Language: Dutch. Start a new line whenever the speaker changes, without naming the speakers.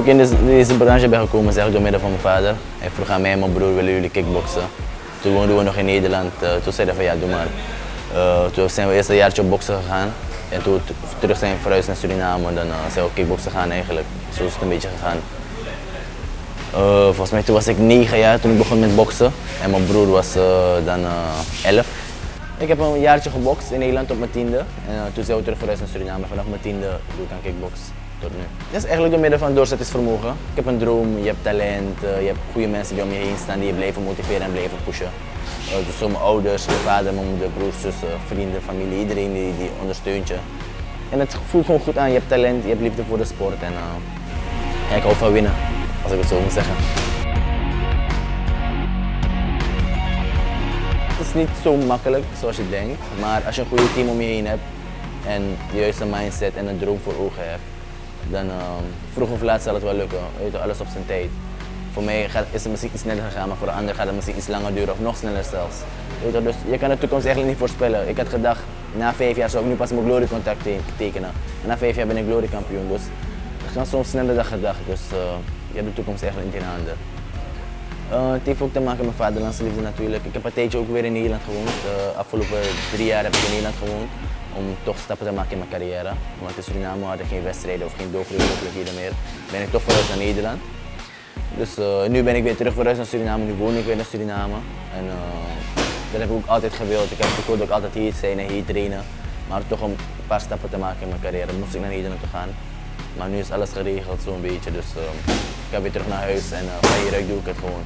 ik in deze branche ben gekomen is eigenlijk door middel van mijn vader. Hij vroeg aan mij en mijn broer, willen jullie kickboksen? Toen woonden we nog in Nederland. Toen zeiden we van ja, doe maar. Toen zijn we eerst een jaartje op boksen gegaan. En toen terug zijn we verhuisd naar Suriname en dan zijn we op kickboksen gegaan eigenlijk. Zo is het een beetje gegaan. Volgens mij toen was ik 9 jaar toen ik begon met boksen. En mijn broer was dan 11. Ik heb een jaartje gebokst in Nederland op mijn 10e. En toen zijn we terug verhuisd naar Suriname. Vanaf mijn 10e doe ik aan kickbox tot nu. Dat is eigenlijk door middel van doorzettingsvermogen. Ik heb een droom, je hebt talent, je hebt goede mensen die om je heen staan die je blijven motiveren en blijven pushen. Dus zo mijn ouders, mijn vader, mijn moeder, broers, zussen, vrienden, familie, iedereen die ondersteunt je. En het voelt gewoon goed aan, je hebt talent, je hebt liefde voor de sport en ik hou van winnen, als ik het zo moet zeggen. Het is niet zo makkelijk zoals je denkt, maar als je een goede team om je heen hebt en de juiste mindset en een droom voor ogen hebt, dan vroeg of laat zal het wel lukken. Weet je, alles op zijn tijd. Voor mij is het misschien iets sneller gegaan, maar voor de ander gaat het misschien iets langer duren of nog sneller zelfs. Weet je, dus je kan de toekomst eigenlijk niet voorspellen. Ik had gedacht, na 5 jaar zou ik nu pas mijn glory-contract tekenen. En na 5 jaar ben ik glory-kampioen, dus het gaat soms sneller dan gedacht. Dus je hebt de toekomst eigenlijk niet in handen. Het heeft ook te maken met vaderlandsliefde natuurlijk. Ik heb een tijdje ook weer in Nederland gewoond. De afgelopen 3 jaar heb ik in Nederland gewoond om toch stappen te maken in mijn carrière. Want in Suriname had ik geen wedstrijden of geen doorgroeimogelijkheden meer. Ben ik toch verhuisd naar Nederland. Dus nu ben ik weer terug verhuisd naar Suriname, nu woon ik weer in Suriname. En dat heb ik ook altijd gewild. Ik wilde ook altijd hier zijn en hier trainen. Maar toch om een paar stappen te maken in mijn carrière moest ik naar Nederland te gaan. Maar nu is alles geregeld zo'n beetje, dus ik ga weer terug naar huis en van hieruit doe ik het gewoon.